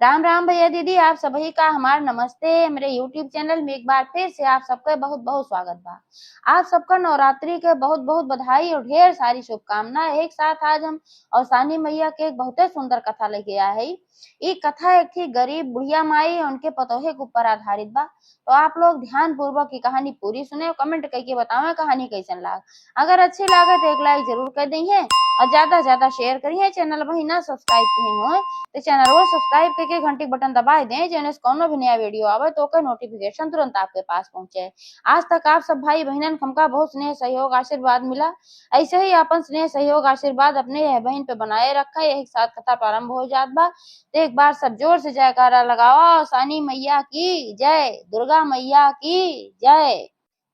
राम राम भैया दीदी, आप सभी का हमार नमस्ते। मेरे YouTube चैनल में एक बार फिर से आप सबका बहुत बहुत स्वागत बा। आप सबका नवरात्रि के बहुत बहुत बधाई और ढेर सारी शुभकामनाएं। एक साथ आज हम औसानी मैया के एक बहुत सुंदर कथा लेके आए है। ये कथा एक थी गरीब बुढ़िया माई और उनके पतोहे के ऊपर आधारित बा। तो आप लोग ध्यान पूर्वक की कहानी पूरी सुने और कमेंट करके बताओ कहानी कैसन लाग। अगर अच्छी लागे तो एक लाइक जरूर कर दी है और ज्यादा से ज्यादा शेयर करिए। चैनल वही ना सब्सक्राइब किए हो तो चैनल को सब्सक्राइब करके घंटी बटन दबा दें, जेने से कोनो भी नया वीडियो आवे तो ओकर नोटिफिकेशन तुरंत आपके पास पहुंचे। आज तक आप सब भाई बहनन हमका बहुत स्नेह सहयोग आशीर्वाद मिला। ऐसे ही अपन स्नेह सहयोग आशीर्वाद अपने यह बहन पे बनाए रखा। एक साथ कथा प्रारंभ हो जात बा तो एक बार सब जोर से जयकारा लगाओ। सानी मैया की जय, दुर्गा मैया की जय।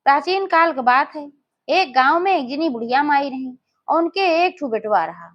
प्राचीन काल की बात है। एक गांव में एक जनी बुढ़िया माई रही और उनके एक ठू बेटवा रहा।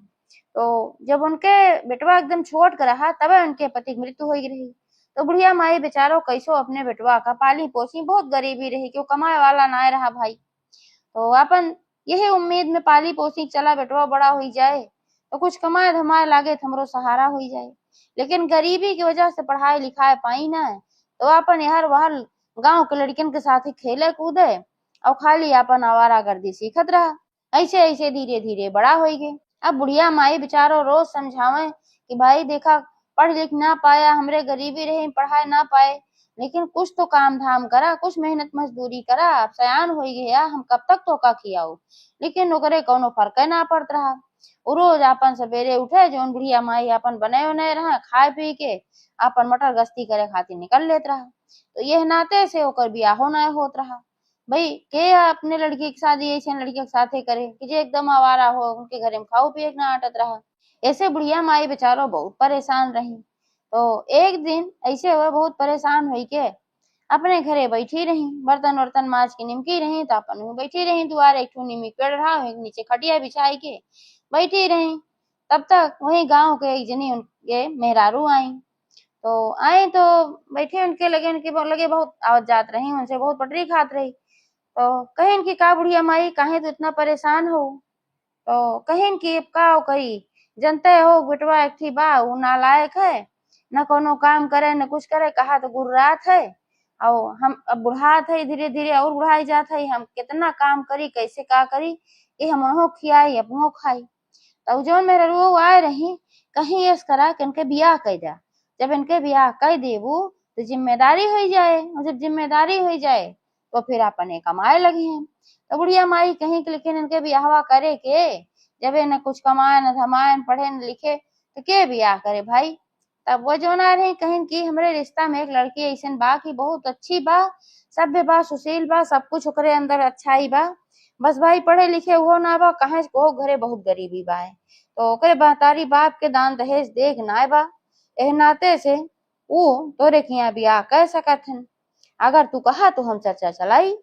तो जब उनके बेटवा एकदम छोट कर रहा तब उनके पति की मृत्यु हो रही। तो बुढ़िया माई बेचारो कैसो अपने बेटवा का पाली पोसी, बहुत गरीबी रही क्यों कमाए वाला ना रहा भाई। तो अपन यही उम्मीद में पाली पोसी चला बेटवा बड़ा हो जाए तो कुछ कमाए धमाए लागे हमरो सहारा हो जाए। लेकिन गरीबी की वजह से पढ़ाई लिखाए पाई ना है। तो अपन यार वहां गांव के लड़कियन के साथ ही खेले कूदे और खाली अपन आवारागर्दी सीखत रहा। ऐसे ऐसे धीरे धीरे बड़ा हो गए। अब बुढ़िया माई बेचारो रोज समझावे कि भाई देखा, पढ़ लिख ना पाया, हमरे गरीबी रही, पढ़ाई ना पाए, लेकिन कुछ तो काम धाम करा, कुछ मेहनत मजदूरी करा। अब सयान हो गया, हम कब तक तो का खियाओ। लेकिन ओकरे कोनो फर्क ना पड़त रहा। वो रोज अपन सवेरे उठे जोन बुढ़िया माई अपन बने उने रहा, खाए पी के अपन मटर गश्ती करे खातिर निकल लेत रहा। तो यह नाते से ओकर बियाहो ना होत रहा। भाई के अपने लड़की की शादी ऐसे लड़की के साथे करे कि जो एकदम आवारा हो, उनके घरे में खाओ पिए ना आटत रहा। ऐसे बुढ़िया माई बेचारो बहुत परेशान रही। तो एक दिन ऐसे हुए बहुत परेशान हुई के अपने घरे बैठी रही, बर्तन वर्तन माज के निमकी रही तो अपन बैठी रही दुआरे एक नीमी पेड़ रहा, एक नीचे खटिया बिछाई के बैठी रही। तब तक वही गांव के एक जनी उनके मेहरारू आई। तो आए तो बैठे उनके लगे, लगे बहुत आवत जात रही, उनसे बहुत पटरी खात रही। तो कहिन की का बुढ़िया माई काहे तो इतना परेशान हो। तो कहिन की अब का करी, जनते हो बेटवा एक थी बा वो नालायक है, न कोनो काम करे न कुछ करे, कहा तो गुर्रात है। और हम अब बुढ़ात है, धीरे धीरे और बुढ़ाई जात है, हम कितना काम करी, कैसे का करी कि हम खियाई अपनो खाई। तब जो मेरे रू आए रही कहीं ये करा कि इनके बियाह कर जा। जब इनके बियाह कर देबू तो जिम्मेदारी हो जाए, और जब जिम्मेदारी हो जाए तो फिर अपने कमाए लगी हैं। तो बुढ़िया माई कहीं कि लेकिन इनके बियाहवा करे के, जब न कुछ कमाए न धमाए न पढ़े न लिखे तो के बियाह करे भाई। तब वो जो ना रही कहीं की हमरे रिश्ता में एक लड़की ऐसन बा की बहुत अच्छी बा, सभ्य बा, सुशील बा, सब कुछ ओकरे अंदर अच्छाई बा, बस भाई पढ़े लिखे वो ना बा, कहे को घरे बहुत गरीबी बा है। तो ओकरे महतारी बाप के दान दहेज देख ना बा। एह नाते से वो तोरे के यहाँ बियाह कर सकत हन, अगर तू कहा तो हम चर्चा चलाई।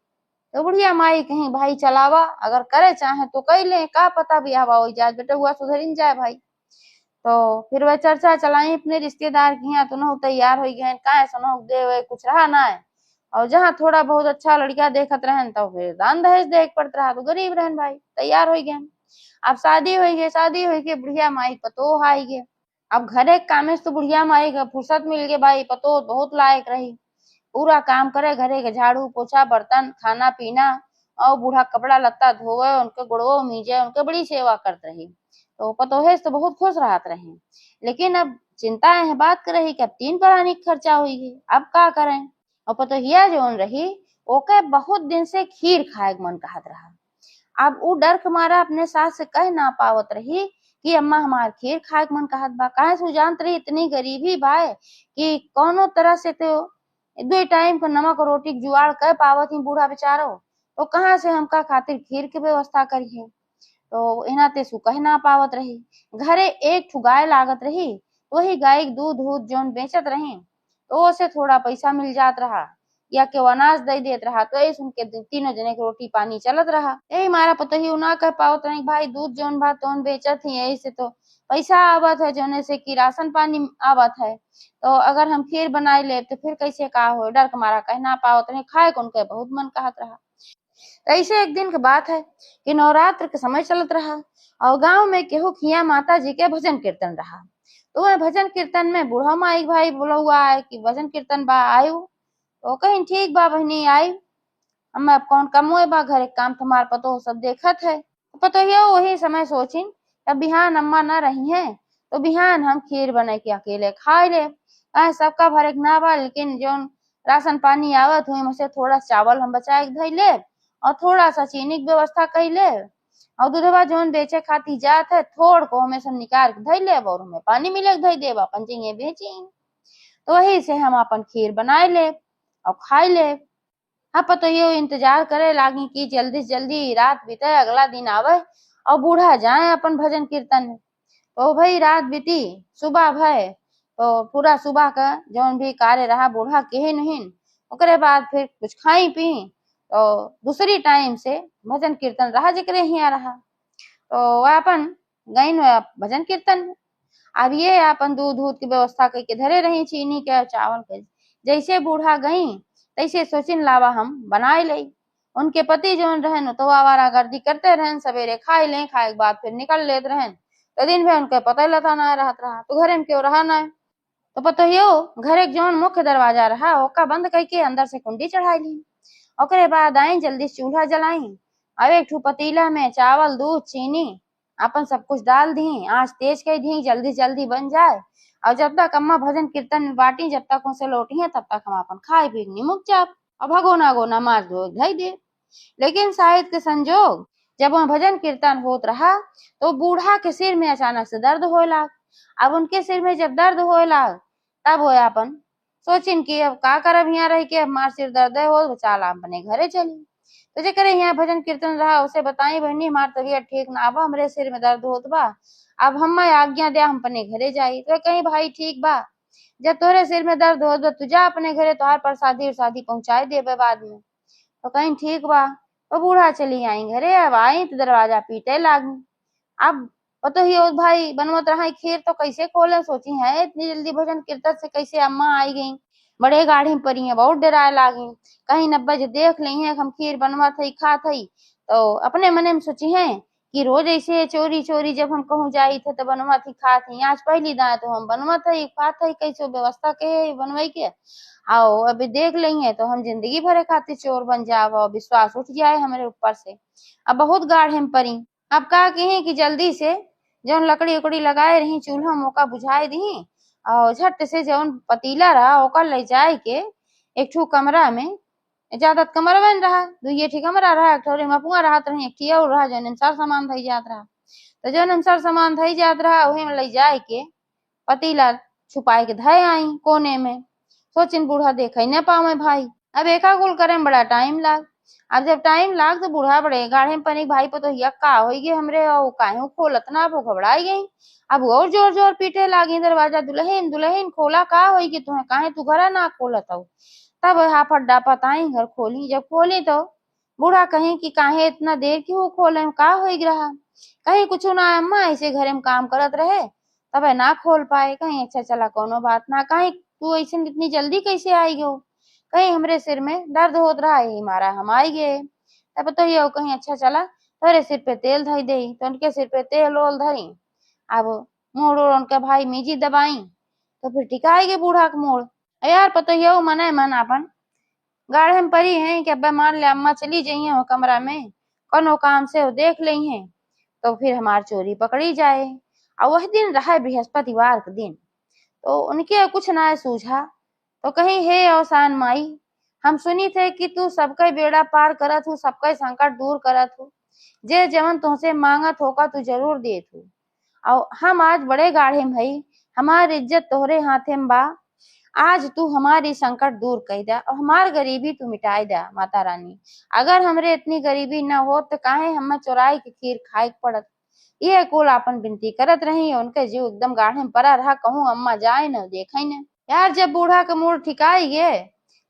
तो बुढ़िया माई कहीं भाई चलावा, अगर करे चाहे तो कह ले, का पता बियाह हो जाए, बेटा हुआ सुधरिन जाए भाई। तो फिर वह चर्चा चलाई अपने रिश्तेदार की यहाँ, तो न तैयार हो गए का सुनो दे कुछ रहा ना है। और जहाँ थोड़ा बहुत अच्छा लड़का देखत रहन तो फिर दान दहेज देख पड़त रहा, तो गरीब रहन भाई, तैयार हो गए। अब शादी हो गई, शादी हो गई, बुढ़िया माई पतो आई गे। अब घरे कामे से तो बुढ़िया माई का फुर्सत मिल गई भाई, पतो बहुत लायक रही, पूरा काम करे, घरे के झाड़ू पोछा बर्तन खाना पीना और बूढ़ा कपड़ा लत्ता धोवे, उनके गुड़वो मीजे, उनके बड़ी सेवा करत रही। तो पतोहे तो बहुत खुश रहत रहे। लेकिन अब चिंता है बात कर रही कि अब 3 परानी खर्चा हुई, अब का करें। और पतोहिया जोन रही ओके बहुत दिन से खीर खाए के मन कहत रहा। अब वो डर के मारा अपने सास से कह ना पावत रही कि अम्मा हमार खीर खाए के मन कहत बा। काहे से जानत रही इतनी गरीबी बा कि कोनो तरह से तो 2 टाइम का नमक रोटी के जुगाड़ कर पावत ही बूढ़ा बेचारो, तो कहाँ से हमका खातिर खीर के व्यवस्था करिए। तो इनाते सु कह ना पावत रही। घरे एक ठू गाय लागत रही, वही गाय के दूध दूध जोन बेचत रही तो उसे थोड़ा पैसा मिल जात रहा, या के अनाज दे देत रहा, तो ऐसे उनके तीनों जने के रोटी पानी चलत रहा। यही मारा पता ही ना कह पावत रही भाई दूध जोन बा तोन बेचत ही, यही से तो पैसा आवत है, जोने से कि राशन पानी आवत है। तो अगर हम खीर बनाए ले तो फिर कैसे का हो, डर के मारा कह ना पावत रही, खाए को उनके बहुत मन कहत रहा। ऐसे एक दिन की बात है कि नवरात्र के समय चलत रहा और गांव में केहू खिया माता जी के भजन कीर्तन रहा। तो वह भजन कीर्तन में बूढ़ा माई भाई बोला हुआ है कि भजन कीर्तन बा आयु। तो कहीं ठीक बा बहनी आई, अम्मा अब कौन कम हुए बा, घर एक काम तुम्हार पतो सब देखत है। तो पतो ये वही समय सोचिन अब बिहान अम्मा न रही है तो बिहान हम खीर बना के अकेले खाए ले। सबका भर एक ना बा, लेकिन जो राशन पानी आवत हुई मुझसे थोड़ा चावल हम बचा के धई ले और थोड़ा सा चीनी की व्यवस्था कर ले और दूधवा जोन बेचे खाती जात है थोड़ को हमें सब निकाल के धई ले और हमें पानी मिले के धई देब अपन चाहिए बेची। तो वही से हम अपन खीर बनाए ले और खाई ले। हाँ तो ये इंतजार करे लागी कि जल्दी से जल्दी रात बीते अगला दिन आवे और बूढ़ा जाए अपन भजन कीर्तन में। तो भाई रात बीती सुबह भय तो पूरा सुबह का जौन भी कार्य रहा बूढ़ा के नहीं ओकरे बाद फिर कुछ खाई पी तो दूसरी टाइम से भजन कीर्तन रहा जिक्र हिया रहा। तो वह अपन गई भजन कीर्तन में। अब ये अपन दूध दूध की व्यवस्था करके धरे रही चीनी के चावल के। जैसे बूढ़ा गई तैसे सोचिन लावा हम बनाए ले। उनके पति जोन रहन तो आवारा गर्दी करते रहन, सवेरे खाए ले, खाए के बाद फिर निकल लेते रहन। तो दिन भर उनके पता लता ना रहत रहा तो घरे में क्यों रहा ना। तो पता यो घर एक जोन मुख्य दरवाजा रहा ओका बंद करके अंदर से कुंडी चढ़ाई ली। ओकरे बाद आई जल्दी चूल्हा जलाई अब एक ठू पतीला में चावल दूध चीनी अपन सब कुछ डाल दी, आंच तेज कर दी जल्दी जल्दी बन जाए। और जब तक अम्मा भजन कीर्तन में बाटी जब तक उनसे लौटी है तब तक हम अपन खाए पी निमुक जाप और भगोना गोना मार धो धई दे। लेकिन शायद के संजोग जब वह भजन कीर्तन होत रहा तो बूढ़ा के सिर में अचानक से दर्द होए लाग। अब उनके सिर में जब दर्द होए लाग तब वो अपन सोचिन कि अब का करब यहाँ रह के, हमार सिर दर्द हो चाल अपने घरे चली। तो जे करे यहाँ भजन कीर्तन रहा उसे बताई बहनी हमार तबीयत ठीक ना बा, हमरे सिर में दर्द होत बा, अब हम आज्ञा दे हम अपने घरे जाई। तो कहीं भाई ठीक बा, जब तोरे सिर में दर्द होत बा तू जा अपने घरे, तोहार प्रसादी उरसादी पहुंचाए देबे बाद में। तो कहीं ठीक बा। तो बूढ़ा चली आई घरे। अब आई तो दरवाजा पीटे लागी। अब तो ही भाई बनवत रहा खीर तो कैसे खोले, सोची है इतनी जल्दी भजन कीर्तन से कैसे अम्मा आई गई, बड़े गाढ़ी में पड़ी है, बहुत डराए लागी। कहीं नब्बा जो देख ली है हम खीर बनवा थी खा थी तो अपने मने में सोची है कि रोज ऐसे चोरी चोरी जब हम कहूँ जाई थे तो बनवा थी खा थी, आज पहली दाए तो हम बनवा थी खा थी कैसे व्यवस्था के बनवाई के आओ अभी देख ली है तो हम जिंदगी भरे खातिर चोर बन जाओ, विश्वास उठ जाए हमारे ऊपर से। अब बहुत गाढ़े में पड़ी। अब कहा कहे कि जल्दी से जौन लकड़ी उकड़ी लगाए रही चूल्हा मौका बुझाए दी और झट से जौन पतीला रहा ओकर ले जाए के एक ठू कमरा में, ज्यादा कमरा बन रहा दुइये ठी कमरा रहा, एक ठोरे मपुआ रहा रही एक ठी और रहा जौन अनुसार सामान धई जात रहा। तो जौन अनुसार सामान धई जात रहा वही में ले जाए के पतीला छुपाए के धय आई कोने में। सोचिन बूढ़ा देख न पावे भाई। अब एका कुल करे में बड़ा टाइम लाग। अब जब टाइम लाग तो बूढ़ा बड़े गाढ़े पर भाई तो यक्का हो गए हमरे और काहे खोलत ना वो घबराई गई। अब और जोर जोर पीटे लागी दरवाजा, दुल्हन दुल्हन खोला का होई कि तुम्हें काहे तू घर ना खोलत हो। तब हाफत डापत आई घर खोली। जब खोली तो बूढ़ा कहीं कि काहे इतना देर क्यों खोले, का हो रहा। कहीं कुछ ना अम्मा ऐसे घरे में काम करत रहे तब ना खोल पाए। कहीं अच्छा चला कोनो बात ना, कहीं तू ऐसे इतनी जल्दी कैसे आई हो, कहीं हमरे सिर में दर्द होत रहा यही मारा हम आई गए। तब तो ये कहीं अच्छा चला तोरे सिर पे तेल धई दे, तो उनके सिर पे तेल ओल धरी। अब मोड़ ओड़ उनके भाई मीजी दबाई तो फिर टिकाई गए बूढ़ा के मोड़। यार पतो ये मने मन अपन गाढ़े में पड़ी है कि अब मान ले अम्मा चली जाइए वो कमरा में कोनो काम से वो देख ली है तो फिर हमार चोरी पकड़ी जाए। और वह दिन रहा बृहस्पतिवार के दिन। तो उनके कुछ ना सूझा तो कहीं हे अवसान माई, हम सुनी थे कि तू सबका बेड़ा पार करत हूँ, सबका संकट दूर करत हूँ, जे जवन तुमसे मांगत होगा तू जरूर दे तू। और हम आज बड़े गाढ़े में भई, हमारी इज्जत तोहरे हाथे में बा, आज तू हमारी संकट दूर कर दे और हमार गरीबी तू मिटाई दे माता रानी। अगर हमरे इतनी गरीबी न हो तो काहे हम चोराई के खीर खाए पड़त। ये कुल अपन विनती करत रही। उनके जीव एकदम गाढ़े में पड़ा रहा, कहूँ अम्मा जाए न देखे न। यार जब बूढ़ा का मूड ठिकाई गए,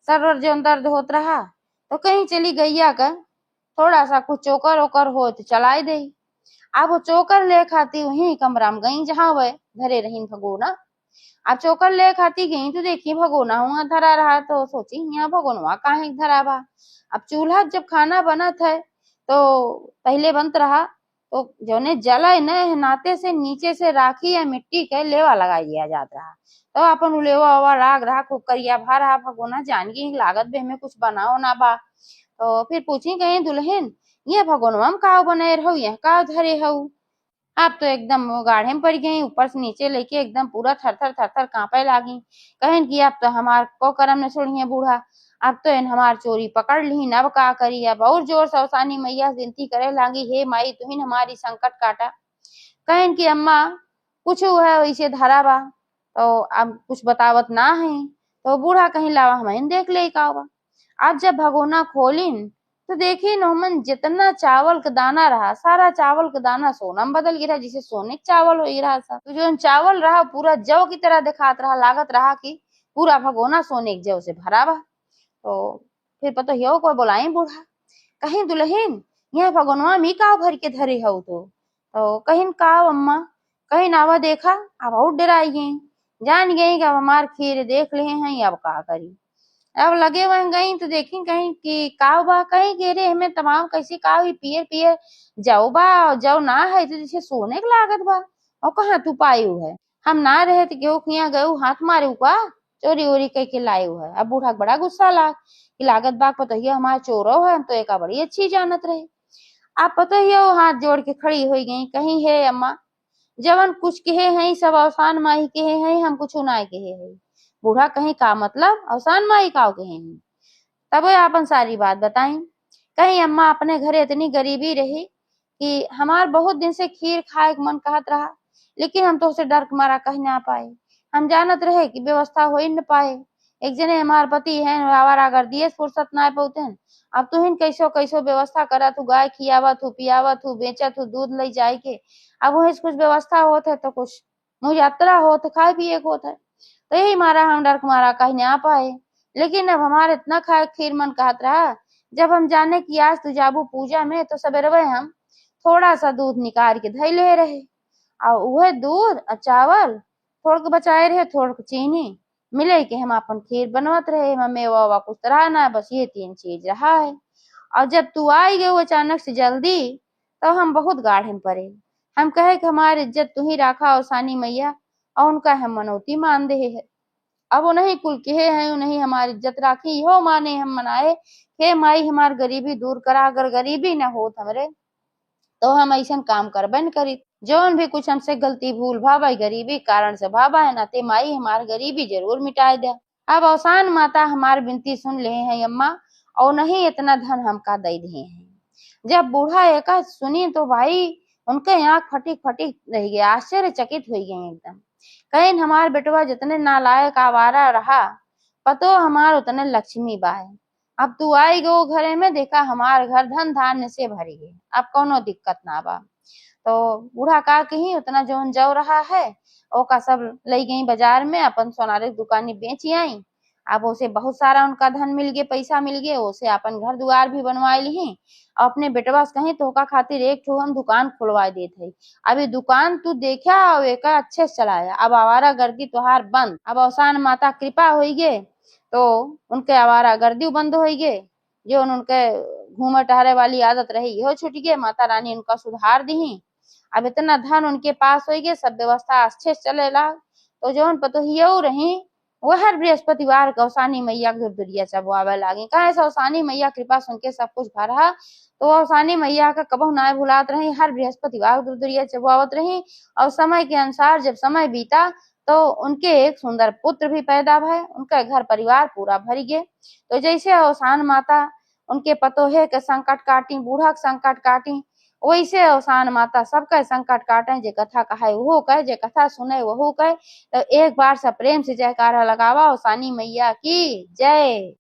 सर जो दर्द होत रहा तो कहीं चली गैया का थोड़ा सा कुछ चोकर ओकर हो तो चलाई दे। अब वो चोकर ले खाती वहीं कमरा में गई जहाँ वह धरे रही भगोना। अब चोकर ले खाती गई तो देखी भगोना हुआ धरा रहा तो सोची यहाँ भगोनवा काहे धरा बा। अब चूल्हा जब खाना बना था तो पहले बनत रहा तो जौने जले न नाते से नीचे से राखी या मिट्टी के लेवा लगा दिया जात रहा। तो अपन उ लेवा ओवा राग रहा खूब करिया भा रहा भगोना जान की लागत बे में कुछ बनाओ ना बा। तो फिर पूछी कहीं दुल्हन ये भगोनवा में का बने रहो यहाँ का धरे हऊ। आप तो एकदम गाढ़े में पड़ गई ऊपर से नीचे लेके एकदम पूरा थर थर कांपे लागी। कहन की अब तो हमार को करम न छोड़िए बूढ़ा, अब तो इन हमार चोरी पकड़ ली अब का करी। अब और जोर से अवसानी मैया से विनती करे लागी हे माई तुहिन हमारी संकट काटा। कहन की अम्मा कुछ है वैसे धरा बा तो अब कुछ बतावत ना है। तो बूढ़ा कहीं लावा हमें देख ले का बा। आज जब भगोना खोलिन तो देखी नोमन जितना चावल का दाना रहा सारा चावल का दाना सोना में बदल गिरा जिसे सोने का चावल हो रहा था। तो जो चावल रहा पूरा जौ की तरह दिखात रहा, लागत रहा कि पूरा भगोना सोने के जौ से भरा बा। तो फिर पता यो कोई बोलाई बूढ़ा कहीं दुल्हन यह भगोनवा मी का भर के धरे हो। तो कहीं का अम्मा कहीं नावा देखा अब और डराई गई, जान गई कि अब हमार खीर देख ले हैं अब का करी। अब लगे वह गई तो देखी कहीं कि काव बा कहीं के रे हमें तमाम कैसी काव ही पियर पियर जाओ बा जाओ ना है तो जैसे सोने की लागत बा। और कहाँ तू पायू है हम ना रहे तो गेहूं खिया गए हाथ मारे का चोरी वोरी कह के लाए है। अब बूढ़ा बड़ा गुस्सा लाग कि लागत बाग पता ही हमारा चोरो है हम तो एक बड़ी अच्छी जानत रहे। आप पता ही हाथ जोड़ के खड़ी हो गई कहीं है अम्मा जवन कुछ कहे हैं सब अवसान माही कहे हैं हम कुछ ना कहे हैं। बूढ़ा कहीं का मतलब अवसान माई का कहे हैं। तब आपन सारी बात बताई कहीं अम्मा अपने घरे इतनी गरीबी रही कि हमार बहुत दिन से खीर खाए के मन कहत रहा लेकिन हम तो उसे डर के मारा कह ना पाए। हम जानत रहे कि व्यवस्था हो ही न पाए। एक जने हमार पति है आवारा गर्दिये फुर्सत ना पौते। अब तू हिन कैसो कैसो व्यवस्था करा तू गाय खियावत हूँ पियावत हूँ बेचत हूँ दूध ले जाए के। अब वही कुछ व्यवस्था होत है तो कुछ मुझे यात्रा होत खाए पिए को होता है। तो यही मारा हम डर के मारा कहीं ना पाए। लेकिन अब हमारे इतना खाए खीर मन कहत रहा जब हम जाने की आज तू जाबू पूजा में तो सवेरे हम थोड़ा सा दूध निकाल के धई ले रहे और वह दूध और चावल थोड़ के बचाए रहे थोड़ के चीनी मिले के हम अपन खीर बनवत रहे मम्मी वावा कुछ रहा ना बस ये 3 चीज रहा है। और जब तू आई गए अचानक से जल्दी तो हम बहुत गाढ़े में पड़े। हम कहे कि हमारी इज्जत तू ही राखा और सानी मैया और उनका हम मनौती मान दे है। अब वो नहीं कुल कहे हैं उन्हें हमारी इज्जत राखी हो माने हम मनाए हे माई हमार गरीबी दूर करा अगर गरीबी न होत हमरे तो हम ऐसा काम करबे न करी। जौन भी कुछ हमसे गलती भूल भाई गरीबी कारण से भाबा है नाते माई हमार गरीबी जरूर मिटाए दे। अब अवसान माता हमार विनती सुन ले हैं अम्मा और नहीं इतना धन हमका दे दिए हैं। जब बूढ़ा एक सुनी तो भाई उनके आँख फटी फटी रह गए आश्चर्यचकित हो गए एकदम। कहीं हमार बेटवा जितने नालायक आवारा रहा पतो हमार उतने लक्ष्मी बा है। अब तू आई गो घरे में देखा हमार घर धन धान्य से भरी है अब कोनो दिक्कत ना बा। तो बूढ़ा का कहीं उतना जोन जौ रहा है ओका सब ले गई बाजार में अपन सोनारे की दुकानी बेची आई। अब उसे बहुत सारा उनका धन मिल गए पैसा मिल गए उसे अपन घर दुआर भी बनवाए ली और अपने बेटवा से कहीं तो खातिर एक ठो हम दुकान खुलवा देते। अभी दुकान तू देखा और एक अच्छे से चलाया अब आवारा गर्दी तुहार बंद। अब अवसान माता कृपा हो गए तो उनके आवारा गर्दी बंद हो गए जो उनके घूमे टहरे वाली आदत रही यह छूट गए माता रानी उनका सुधार दी। अब इतना धन उनके पास हो गए सब व्यवस्था अच्छे से चलेला। तो जौन पतो ही रही वह हर बृहस्पतिवार कौसानी मैया के दुरिया चबवावे लागी कहे सौसानी मैया कृपा सुन के सब कुछ भरा। तो औसानी मैया का कबहू ना भुलात रही हर बृहस्पतिवार दुरिया चबवावत रही और समय के अनुसार जब समय बीता तो उनके एक सुंदर पुत्र भी पैदा भय उनका घर परिवार पूरा भर गए। तो जैसे अवसान माता उनके पतोहे के संकट काटी बूढ़ा के संकट काटी वैसे अवसान माता सबका संकट काटे जे कथा कहे वो कहे जे कथा सुने वह कहे। तो एक बार सब प्रेम से जयकारा लगावा अवसानी मैया की जय।